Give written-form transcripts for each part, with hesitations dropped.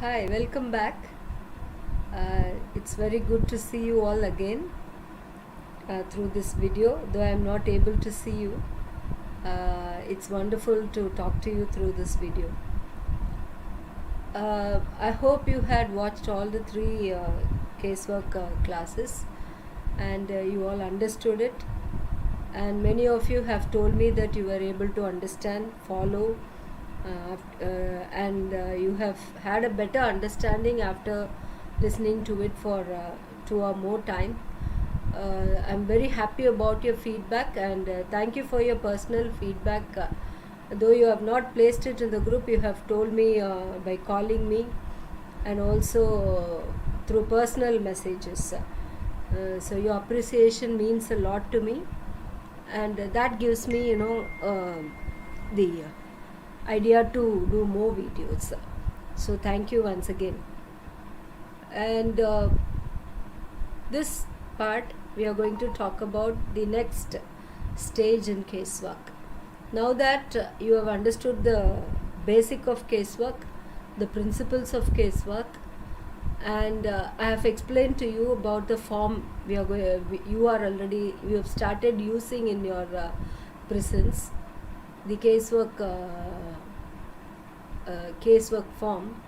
Hi, welcome back. It's very good to see you all again through this video. Though I'm not able to see you, it's wonderful to talk to you through this video. I hope you had watched all the three casework classes and you all understood it. And many of you have told me that you were able to understand, follow, and you have had a better understanding after listening to it for 2 or more time. I'm very happy about your feedback and thank you for your personal feedback. Though you have not placed it in the group, you have told me by calling me and also through personal messages. So your appreciation means a lot to me, and that gives me the idea to do more videos. So thank you once again. And this part we are going to talk about the next stage in casework. Now that you have understood the basic of casework, the principles of casework, and I have explained to you about the form you have started using in your prisons, the casework form.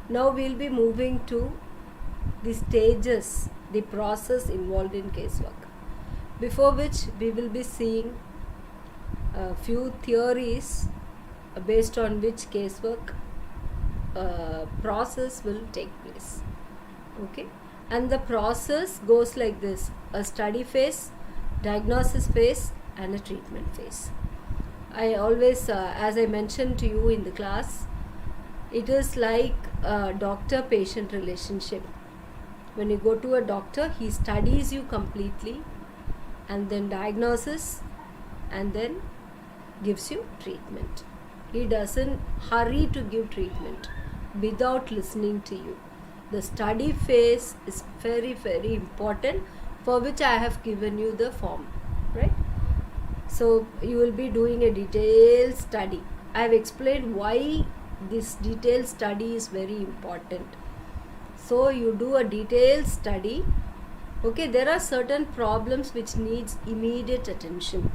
Now we'll be moving to the stages, the process involved in casework, before which we will be seeing a few theories based on which casework process will take place. Okay, and the process goes like this: a study phase, diagnosis phase, and a treatment phase. I always, as I mentioned to you in the class, it is like a doctor-patient relationship. When you go to a doctor, he studies you completely and then diagnoses and then gives you treatment. He doesn't hurry to give treatment without listening to you. The study phase is very, very important, for which I have given you the form, right? So you will be doing a detailed study. I have explained why this detailed study is very important. So you do a detailed study. Okay, there are certain problems which needs immediate attention,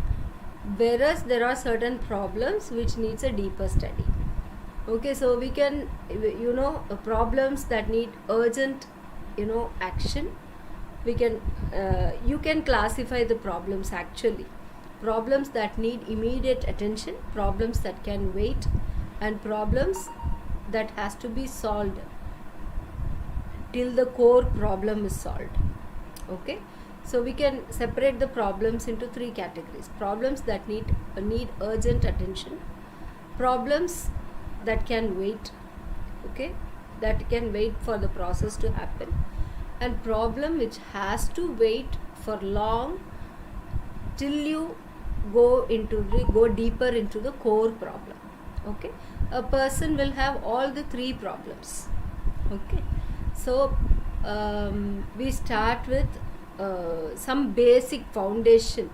whereas there are certain problems which needs a deeper study. Okay, so we can, problems that need urgent, action. We can, you can classify the problems actually. Problems that need immediate attention, problems that can wait, and problems that has to be solved till the core problem is solved. Okay, so we can separate the problems into three categories: problems that need urgent attention, problems that can wait, okay, that can wait for the process to happen, and problem which has to wait for long till you go deeper into the core problem. Okay, a person will have all the three problems. Okay, so we start with some basic foundation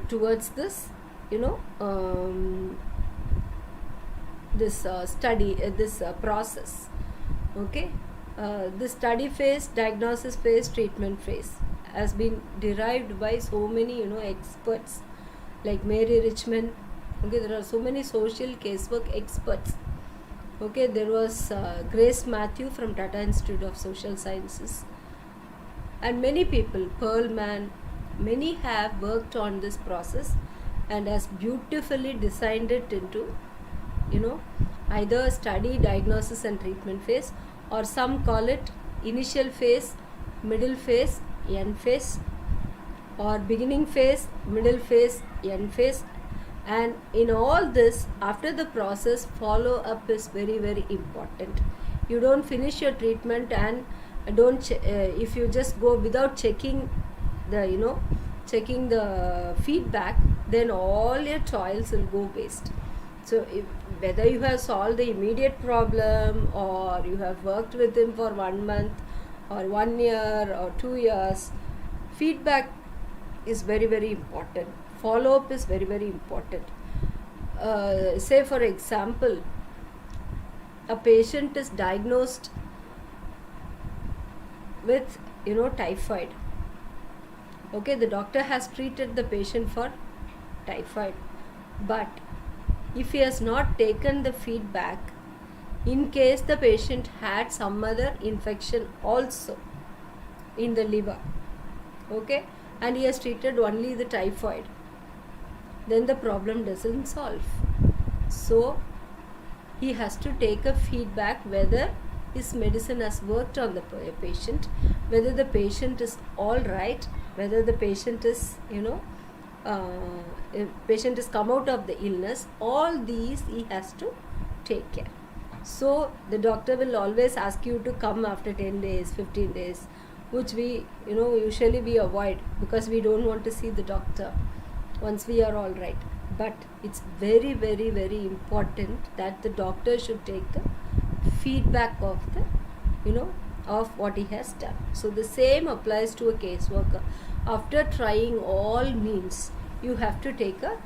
towards this, this study, this process. Okay, the study phase, diagnosis phase, treatment phase has been derived by so many experts like Mary Richmond. Okay, there are so many social casework experts. Okay, there was Grace Matthew from Tata Institute of Social Sciences, and many people, Perlman, many have worked on this process and has beautifully designed it into either study, diagnosis and treatment phase, or some call it initial phase, middle phase, end phase, or beginning phase, middle phase, end phase. And in all this, after the process, follow up is very, very important. You don't finish your treatment and if you just go without checking the feedback, then all your trials will go waste. So whether you have solved the immediate problem, or you have worked with him for 1 month or 1 year or 2 years, feedback is very, very important. Follow up is very, very important. Say for example, a patient is diagnosed with typhoid. Okay, the doctor has treated the patient for typhoid, but if he has not taken the feedback, in case the patient had some other infection also in the liver, okay, and he has treated only the typhoid, then the problem doesn't solve. So he has to take a feedback whether his medicine has worked on the patient, whether the patient is all right, whether the patient is patient is come out of the illness. All these he has to take care. So the doctor will always ask you to come after 10 days, 15 days, which we usually we avoid because we don't want to see the doctor once we are all right. But it's very, very, very important that the doctor should take the feedback of the of what he has done. So the same applies to a caseworker. After trying all means, you have to take a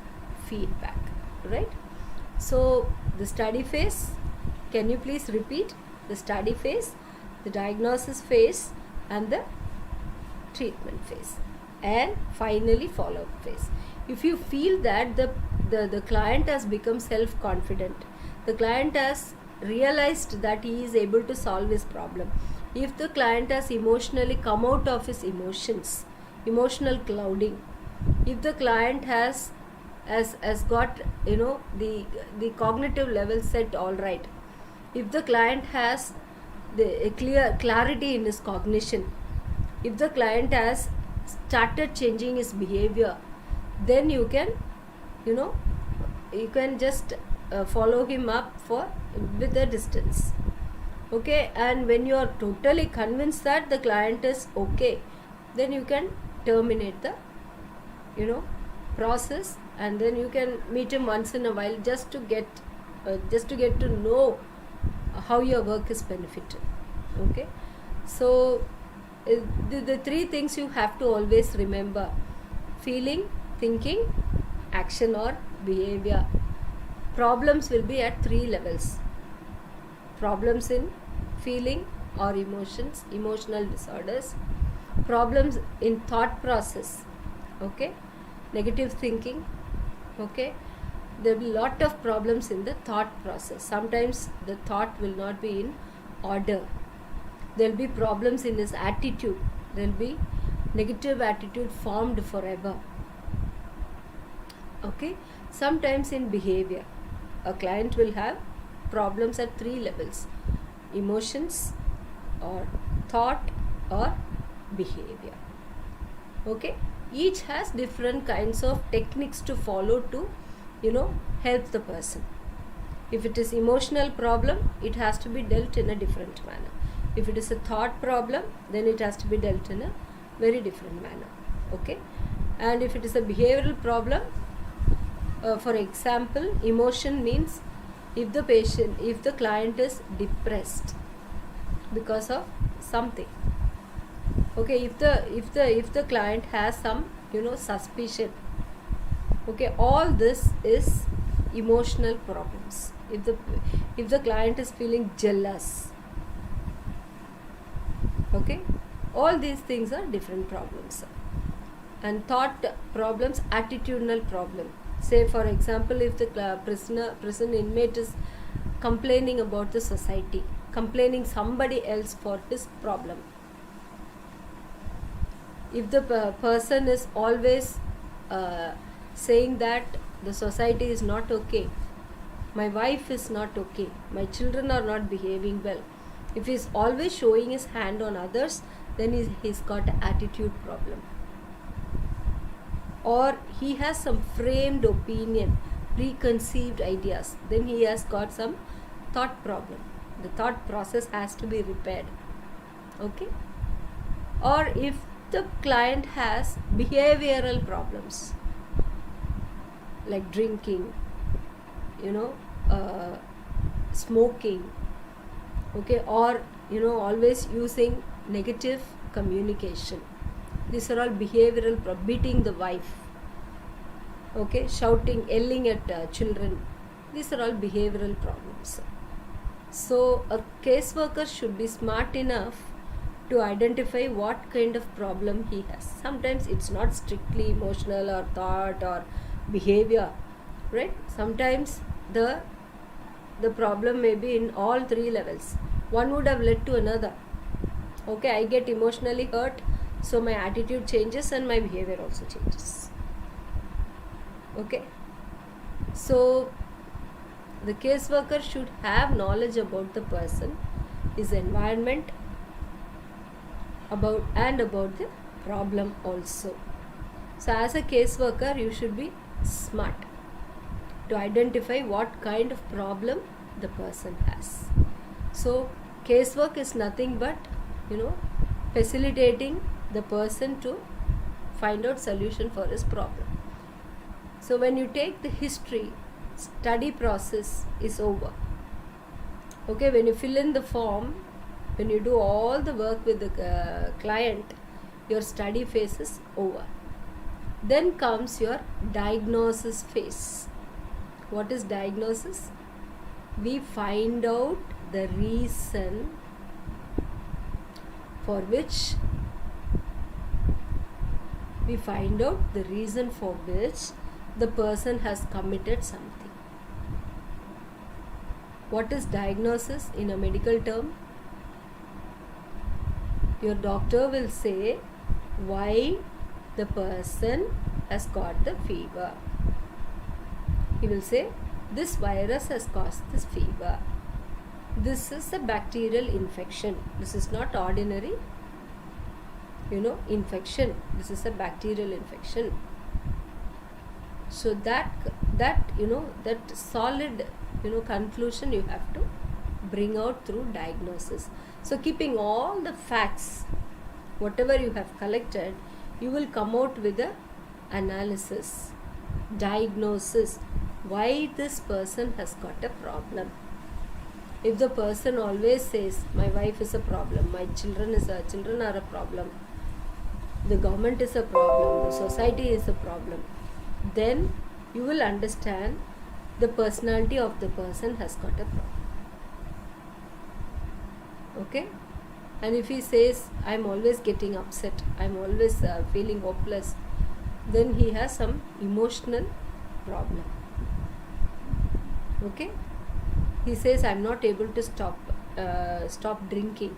feedback, right? So the study phase, can you please repeat? The study phase, the diagnosis phase, and the treatment phase, and finally follow-up phase. If you feel that the client has become self-confident, the client has realized that he is able to solve his problem, if the client has emotionally come out of his emotions, emotional clouding, if the client has got the cognitive level set all right, if the client has the clarity in his cognition, if the client has started changing his behavior, then you can just follow him up with a distance. Okay, and when you are totally convinced that the client is okay, then you can terminate the process, and then you can meet him once in a while just to get to know how your work is benefited. Okay, so the three things you have to always remember: feeling, thinking, action or behavior. Problems will be at 3 levels: problems in feeling or emotions, emotional disorders; problems in thought process, okay, negative thinking, okay. There will be a lot of problems in the thought process. Sometimes the thought will not be in order. There will be problems in his attitude. There will be negative attitude formed forever. Okay. Sometimes in behavior, a client will have problems at 3 levels: emotions or thought or behavior. Okay. Each has different kinds of techniques to follow to help the person. If it is emotional problem, it has to be dealt in a different manner. If it is a thought problem, then it has to be dealt in a very different manner. Okay. And if it is a behavioral problem, for example, emotion means if the client is depressed because of something. Okay, if the client has some suspicion, okay, all this is emotional problems. If the client is feeling jealous, okay, all these things are different problems. And thought problems, attitudinal problem. Say for example, if the prison inmate is complaining about the society, complaining somebody else for his problem, if the person is always saying that the society is not okay, my wife is not okay, my children are not behaving well, if he is always showing his hand on others, then he's got an attitude problem. Or he has some framed opinion, preconceived ideas, then he has got some thought problem. The thought process has to be repaired. Okay. Or if the client has behavioral problems like drinking, smoking, okay, or always using negative communication, these are all behavioral beating the wife, okay, shouting, yelling at children, these are all behavioral problems. So a caseworker should be smart enough to identify what kind of problem he has. Sometimes it's not strictly emotional or thought or behavior, right? Sometimes the problem may be in all three levels. One would have led to another. Okay, I get emotionally hurt, so my attitude changes and my behavior also changes. Okay, so the caseworker should have knowledge about the person, his environment, about the problem also. So as a caseworker, you should be smart to identify what kind of problem the person has. So casework is nothing but, facilitating the person to find out solution for his problem. So when you take the history, study process is over. Okay, when you fill in the form, when you do all the work with the client, your study phase is over. Then comes your diagnosis phase. What is diagnosis? We find out the reason for which the person has committed something. What is diagnosis in a medical term? Your doctor will say why the person has got the fever. He will say this virus has caused this fever. This is a bacterial infection. This is not ordinary, infection. This is a bacterial infection. So that solid, conclusion you have to bring out through diagnosis. So keeping all the facts, whatever you have collected, you will come out with a analysis, diagnosis, why this person has got a problem. If the person always says, my wife is a problem, my children are a problem, the government is a problem, the society is a problem, then you will understand the personality of the person has got a problem. Okay? And if he says, I'm always getting upset, I'm always feeling hopeless, then he has some emotional problem. Okay? He says, I'm not able to stop drinking.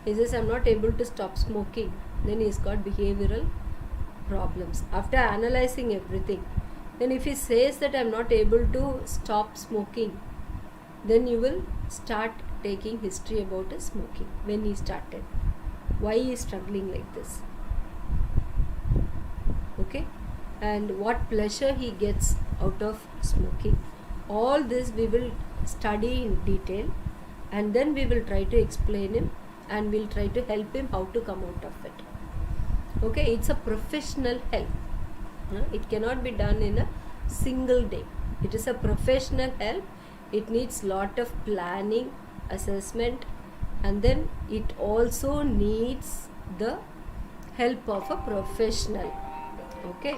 He says, I'm not able to stop smoking. Then he's got behavioral problems. After analyzing everything, then if he says that I'm not able to stop smoking, then you will start taking history about his smoking. When he started, why he is struggling like this. Okay? And what pleasure he gets out of smoking. All this we will study in detail, and then we will try to explain him, and we'll try to help him how to come out of it. Okay, it's a professional help. It cannot be done in a single day. It is a professional help. It needs lot of planning, assessment, and then it also needs the help of a professional. Okay,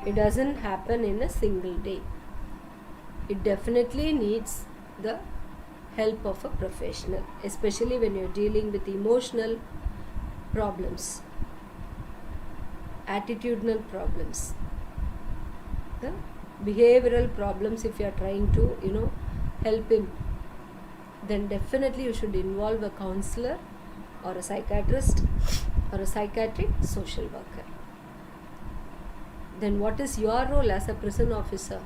it doesn't happen in a single day. It definitely needs the help of a professional, especially when you're dealing with emotional problems, attitudinal problems, the behavioral problems. If you are trying to help him, then definitely you should involve a counselor or a psychiatrist or a psychiatric social worker. Then what is your role as a prison officer?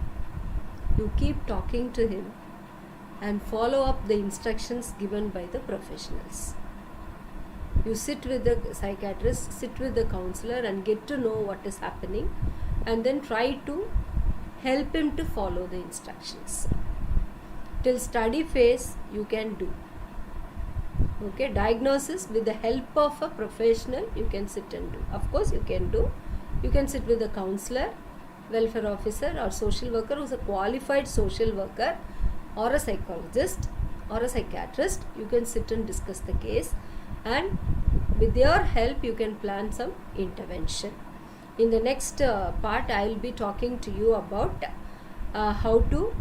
You keep talking to him and follow up the instructions given by the professionals. You sit with the psychiatrist, sit with the counselor, and get to know what is happening, and then try to help him to follow the instructions. Till study phase you can do. Okay, diagnosis with the help of a professional you can sit and do. Of course you can do. You can sit with a counselor, welfare officer, or social worker who is a qualified social worker, or a psychologist or a psychiatrist. You can sit and discuss the case, and with their help you can plan some intervention. In the next part I will be talking to you about how to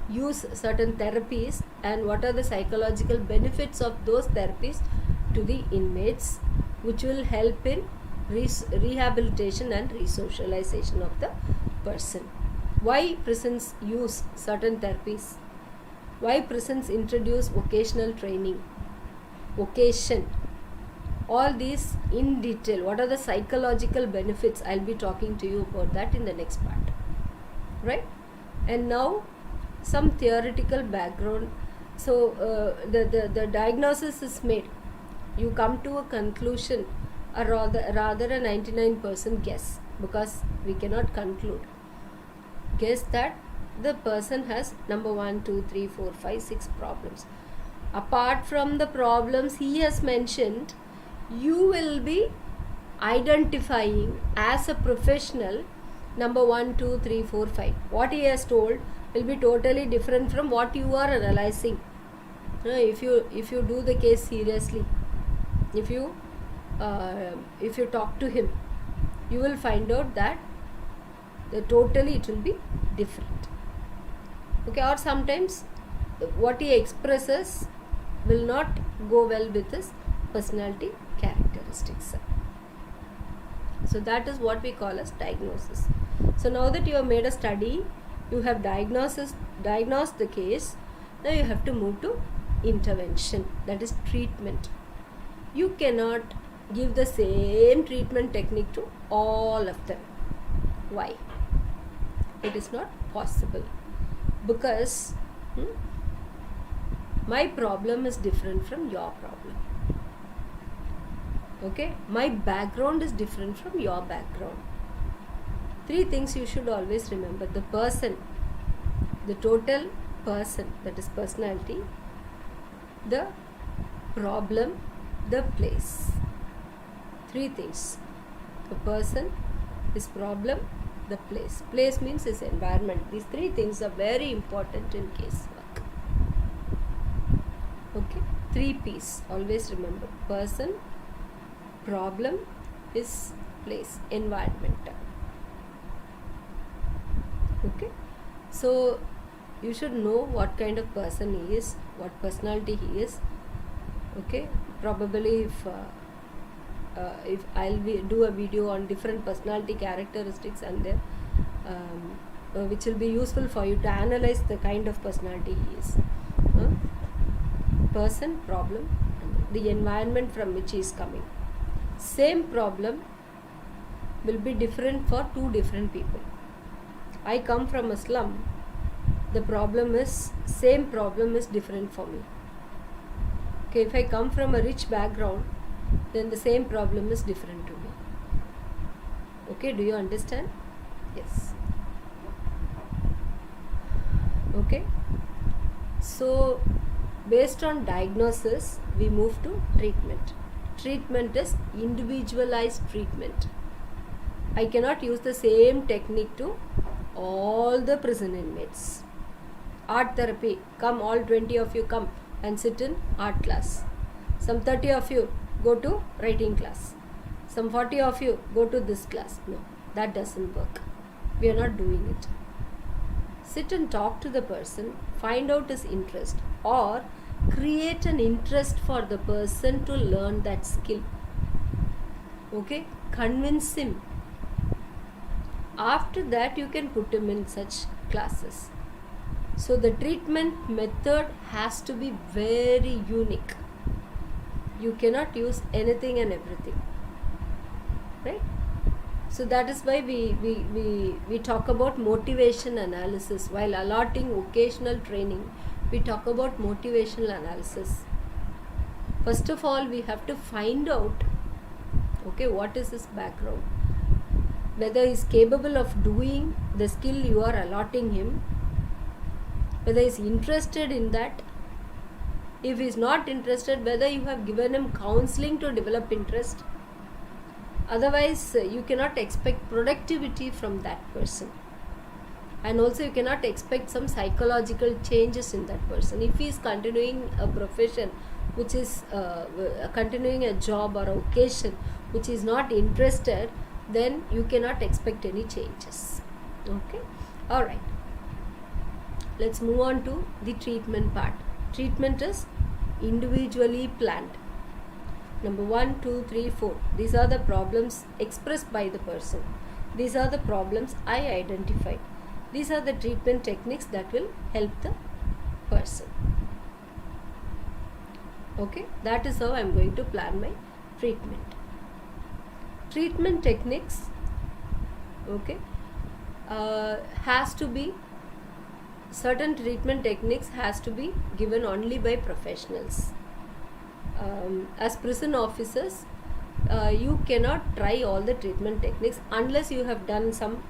use certain therapies and what are the psychological benefits of those therapies to the inmates, which will help in rehabilitation and resocialization of the person. Why prisons use certain therapies? Why prisons introduce vocational training? Vocation. All these in detail. What are the psychological benefits? I'll be talking to you about that in the next part. Right? And now some theoretical background. So the diagnosis is made. You come to a conclusion, or rather a 99% guess, because we cannot conclude. Guess that the person has number 1, 2, 3, 4, 5, 6 problems. Apart from the problems he has mentioned, you will be identifying as a professional number 1, 2, 3, 4, 5. What he has told will be totally different from what you are analyzing. If you do the case seriously, if you talk to him, you will find out that totally it will be different. Okay, or sometimes what he expresses will not go well with his personality characteristics. So that is what we call as diagnosis. So now that you have made a study, you have diagnosed the case, now you have to move to intervention, that is treatment. You cannot give the same treatment technique to all of them. Why? It is not possible, because my problem is different from your problem. Okay, my background is different from your background. 3 things you should always remember: the person, the total person, that is personality, the problem, the place. 3 things: the person, his problem, the place. Place means his environment. These 3 things are very important in casework. Okay, 3 P's. Always remember: person, problem, his place, environment. Okay, so you should know what kind of person he is, what personality he is. Okay, probably if I'll do a video on different personality characteristics and their which will be useful for you to analyze the kind of personality he is. Person, problem, and the environment from which he is coming. Same problem will be different for 2 different people. I come from a slum. Same problem is different for me. Okay, if I come from a rich background, then the same problem is different to me. Okay, do you understand? Yes. Okay, so based on diagnosis, we move to treatment. Treatment is individualized treatment. I cannot use the same technique to all the prison inmates. Art therapy, come, all 20 of you come and sit in art class. Some 30 of you go to writing class. Some 40 of you go to this class. No, that doesn't work. We are not doing it. Sit and talk to the person, find out his interest, or create an interest for the person to learn that skill. Okay, convince him. After that, you can put him in such classes. So the treatment method has to be very unique. You cannot use anything and everything, right? So that is why we talk about motivation analysis. While allotting vocational training, we talk about motivational analysis. First of all, we have to find out, okay, what is his background, whether he is capable of doing the skill you are allotting him, whether he is interested in that. If he is not interested, whether you have given him counseling to develop interest. Otherwise, you cannot expect productivity from that person. And also you cannot expect some psychological changes in that person. If he is continuing a profession which is continuing a job or a vocation which is not interested, then you cannot expect any changes. Okay, all right. let's move on to the treatment part. Treatment is individually planned. Number 1, 2, 3, 4. These are the problems expressed by the person. These are the problems I identified. These are the treatment techniques that will help the person. Okay, that is how I am going to plan my treatment. Treatment techniques, okay, has to be, certain treatment techniques has to be given only by professionals. As prison officers, you cannot try all the treatment techniques unless you have done some,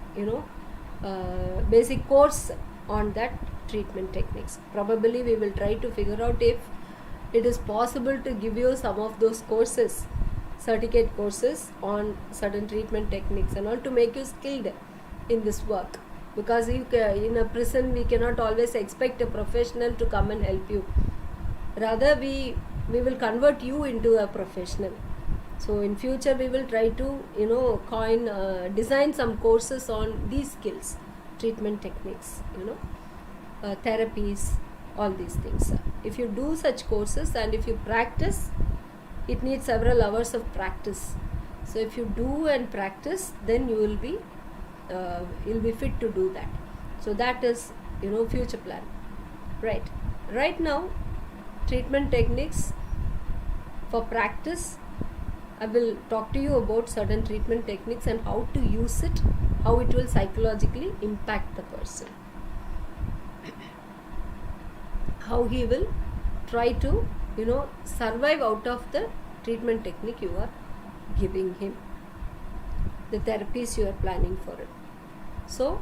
basic course on that treatment techniques. Probably we will try to figure out if it is possible to give you some of those courses, certificate courses on certain treatment techniques and all, to make you skilled in this work. Because in a prison we cannot always expect a professional to come and help you. Rather we will convert you into a professional. So in future we will try to design some courses on these skills, treatment techniques, therapies, all these things. If you do such courses and if you practice, it needs several hours of practice. So if you do and practice, then you will be you'll be fit to do that. So that is future plan. Right now, treatment techniques for practice, I will talk to you about certain treatment techniques and how to use it, how it will psychologically impact the person, how he will try to survive out of the treatment technique you are giving him, the therapies you are planning for it. So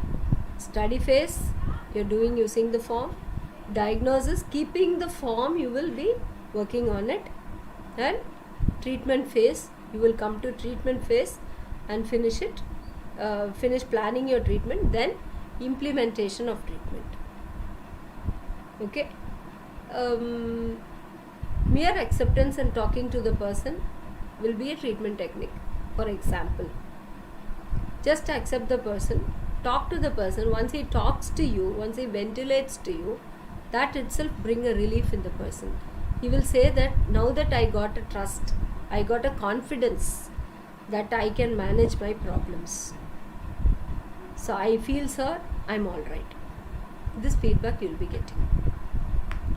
study phase you're doing using the form, diagnosis, keeping the form, you will be working on it, and treatment phase, you will come to treatment phase and finish planning your treatment, then implementation of treatment. Okay. Mere acceptance and talking to the person will be a treatment technique. For example, just accept the person, talk to the person. Once he talks to you, once he ventilates to you, that itself bring a relief in the person. He will say that now that I got a trust, I got a confidence that I can manage my problems. So I feel, sir, I'm all right. This feedback you'll be getting.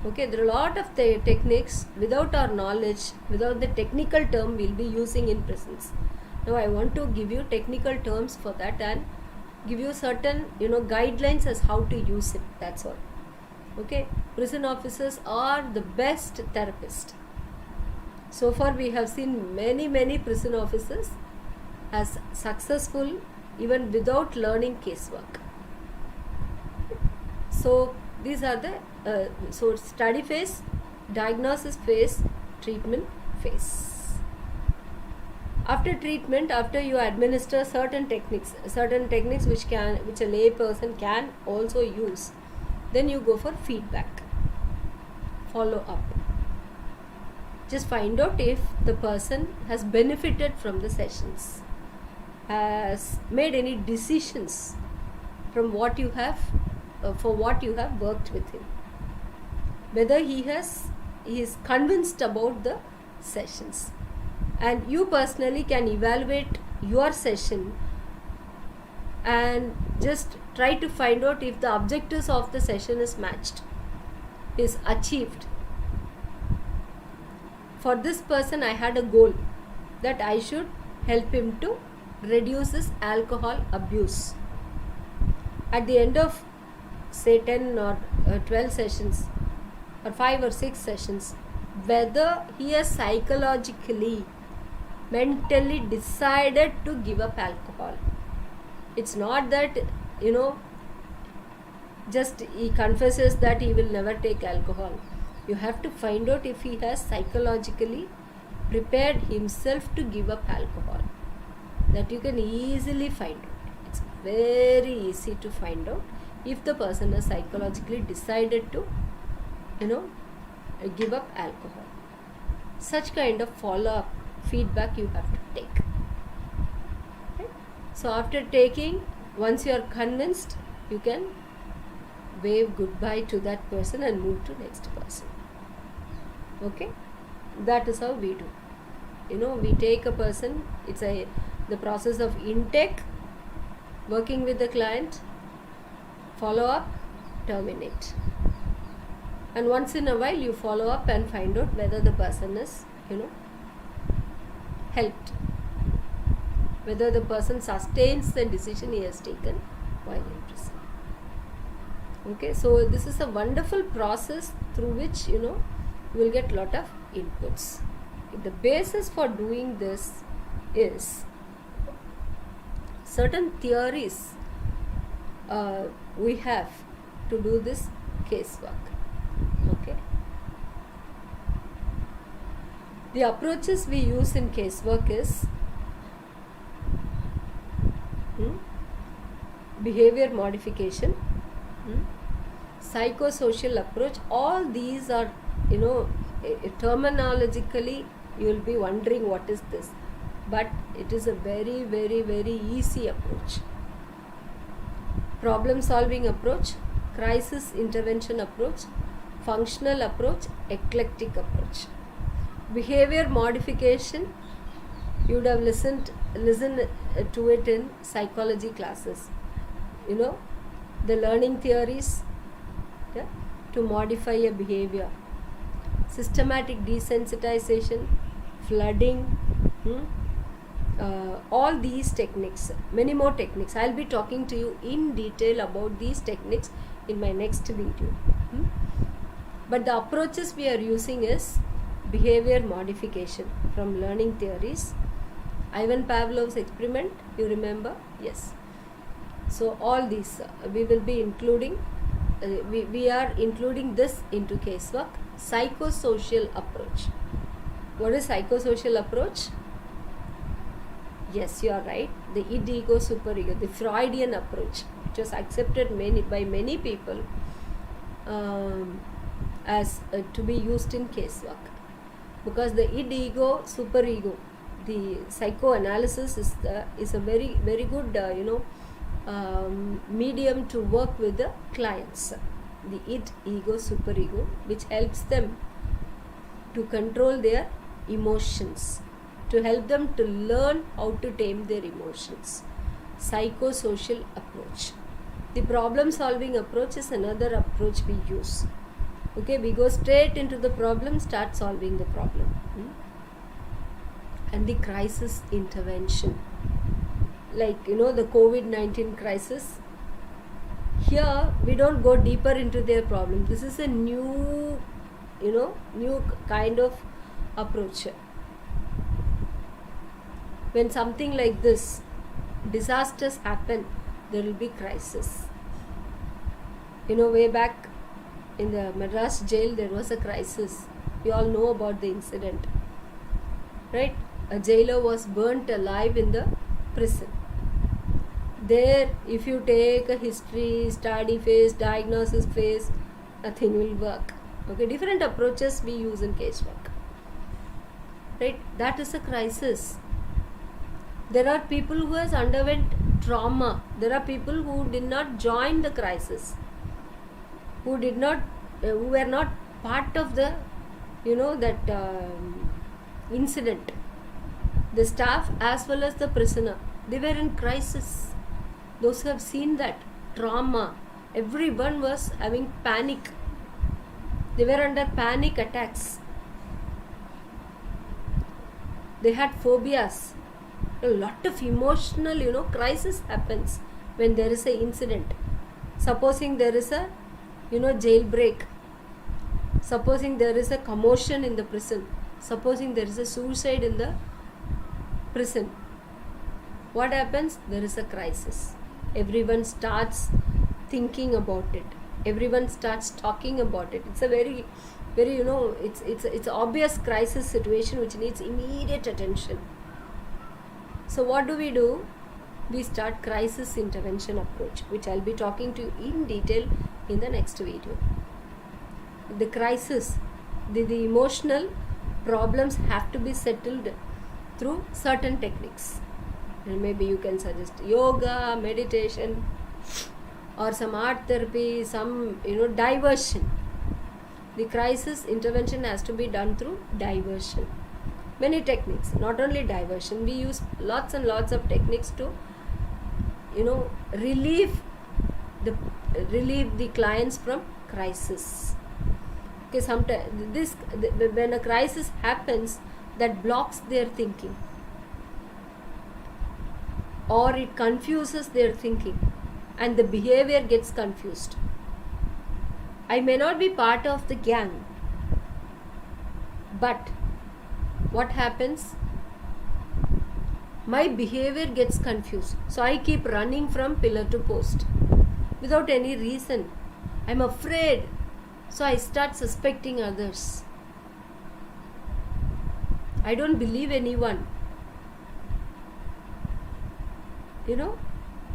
Okay, there are a lot of the techniques without our knowledge, without the technical term we'll be using in prisons. Now I want to give you technical terms for that and give you certain guidelines as how to use it. That's all. Okay, prison officers are the best therapists. So far we have seen many prison officers as successful even without learning casework. So these are the study phase, diagnosis phase, treatment phase. After treatment, after you administer certain techniques which a lay person can also use, then you go for feedback, follow up. Just find out if the person has benefited from the sessions, has made any decisions from what you have for what you have worked with him, whether he is convinced about the sessions. And you personally can evaluate your session and just try to find out if the objectives of the session is matched, is achieved. For this person, I had a goal that I should help him to reduce his alcohol abuse. At the end of say 10 or 12 sessions or 5 or 6 sessions, whether he has psychologically, mentally decided to give up alcohol. It's not that just he confesses that he will never take alcohol. You have to find out if he has psychologically prepared himself to give up alcohol. That you can easily find out. It's very easy to find out if the person has psychologically decided to give up alcohol. Such kind of follow-up feedback you have to take. Right? So after taking, once you are convinced, you can wave goodbye to that person and move to next person. Okay, that is how we do. We take a person, it's the process of intake, working with the client, follow up, terminate, and once in a while you follow up and find out whether the person is helped, whether the person sustains the decision he has taken while in prison. Okay, so this is a wonderful process through which you will get lot of inputs. The basis for doing this is certain theories we have to do this casework. Okay, the approaches we use in casework is behavior modification, psychosocial approach. All these are terminologically you will be wondering what is this, but it is a very, very, very easy approach. Problem solving approach, crisis intervention approach, functional approach, eclectic approach. Behavior modification, you would have listened to it in psychology classes. The learning theories, to modify a behavior. Systematic desensitization, flooding, all these techniques, many more techniques. I'll be talking to you in detail about these techniques in my next video. But the approaches we are using is behavior modification from learning theories. Ivan Pavlov's experiment, you remember? Yes. So all these we will be including, we are including this into casework. Psychosocial approach. What is psychosocial approach? Yes, you are right. The id, ego, superego, the Freudian approach, which was accepted by many people as to be used in casework, because the id, ego, superego, the psychoanalysis is a very, very good medium to work with the clients. The id, ego, superego, which helps them to control their emotions, to help them to learn how to tame their emotions. Psychosocial approach. The problem solving approach is another approach we use. Okay, we go straight into the problem, start solving the problem. And the crisis intervention, like the COVID-19 crisis. Here we don't go deeper into their problem. This is a new kind of approach. When something like this, disasters happen, there will be crisis. Way back in the Madras jail, there was a crisis. You all know about the incident, right? A jailer was burnt alive in the prison. There, if you take a history, study phase, diagnosis phase, nothing will work. Okay, different approaches we use in casework. Right? That is a crisis. There are people who has underwent trauma. There are people who did not join the crisis, who were not part of the, that incident. The staff as well as the prisoner, they were in crisis. Those who have seen that trauma, everyone was having panic. They were under panic attacks. They had phobias. A lot of emotional, crisis happens when there is an incident. Supposing there is a, jailbreak. Supposing there is a commotion in the prison. Supposing there is a suicide in the prison. What happens? There is a crisis. Everyone starts thinking about it. Everyone starts talking about it. It's a very, very, it's obvious crisis situation which needs immediate attention. So what do? We start crisis intervention approach, which I'll be talking to you in detail in the next video. The crisis, the emotional problems have to be settled through certain techniques. And maybe you can suggest yoga, meditation, or some art therapy, some diversion. The crisis intervention has to be done through diversion. Many techniques, not only diversion, we use lots and lots of techniques to relieve the clients from crisis. Okay, sometimes when a crisis happens, that blocks their thinking, or it confuses their thinking, and the behavior gets confused. I may not be part of the gang, but what happens? My behavior gets confused. So I keep running from pillar to post without any reason. I'm afraid. So I start suspecting others. I don't believe anyone.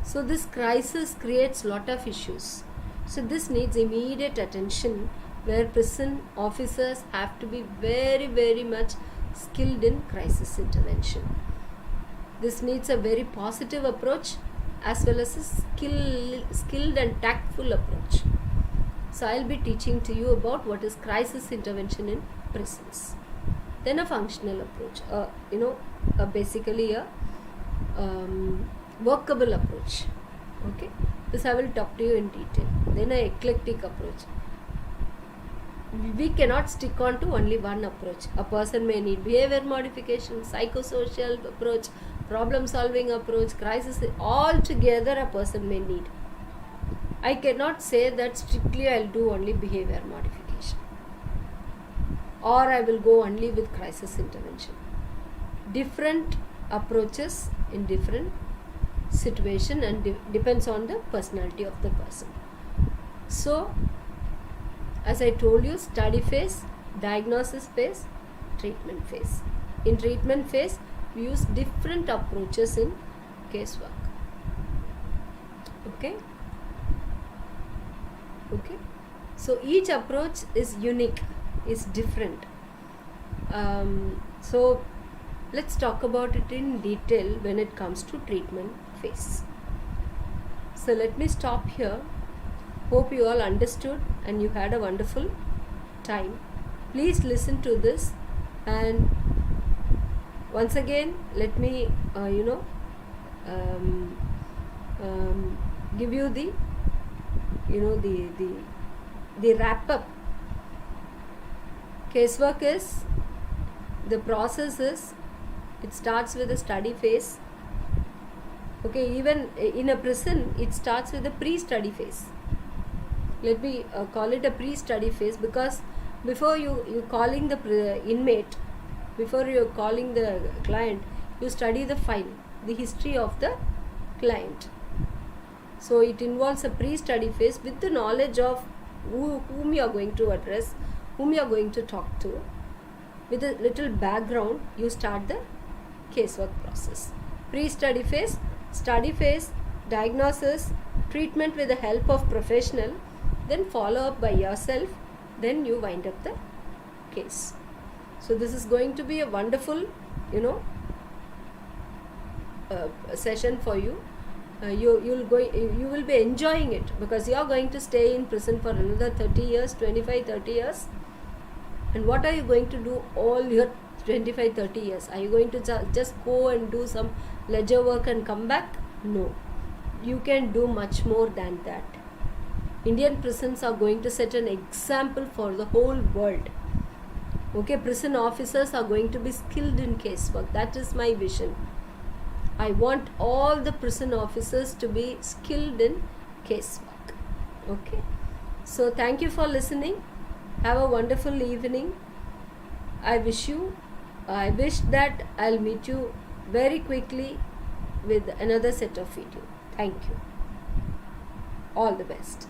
So this crisis creates lot of issues. So this needs immediate attention, where prison officers have to be very, very much skilled in crisis intervention. This needs a very positive approach as well as a skilled and tactful approach. So I'll be teaching to you about what is crisis intervention in prisons. Then a functional approach, basically a workable approach. Okay, this I will talk to you in detail. Then an eclectic approach. We cannot stick on to only one approach. A person may need behavior modification, psychosocial approach, problem solving approach, crisis, all together a person may need. I cannot say that strictly I'll do only behavior modification, or I will go only with crisis intervention. Different approaches in different situation, and depends on the personality of the person. So as I told you, study phase, diagnosis phase, treatment phase. In treatment phase, we use different approaches in casework. Okay. So each approach is unique, is different. So let's talk about it in detail when it comes to treatment phase. So let me stop here. Hope you all understood and you had a wonderful time. Please listen to this, and once again let me give you the wrap up. Casework is, the process is, it starts with a study phase. Okay, even in a prison it starts with a pre-study phase. Let me call it a pre-study phase, because before you calling the inmate, before you calling the client, you study the file, the history of the client. So it involves a pre-study phase with the knowledge of whom you are going to address, whom you are going to talk to. With a little background, you start the casework process. Pre-study phase, study phase, diagnosis, treatment with the help of professional, then follow up by yourself, then you wind up the case. So this is going to be a wonderful session for you. You will be enjoying it, because you are going to stay in prison for another 30 years, 25-30 years. And what are you going to do all your 25-30 years? Are you going to just go and do some ledger work and come back? No, you can do much more than that. Indian prisons are going to set an example for the whole world. Okay, prison officers are going to be skilled in casework. That is my vision. I want all the prison officers to be skilled in casework. Okay, so thank you for listening. Have a wonderful evening. I wish that I'll meet you very quickly with another set of video. Thank you. All the best.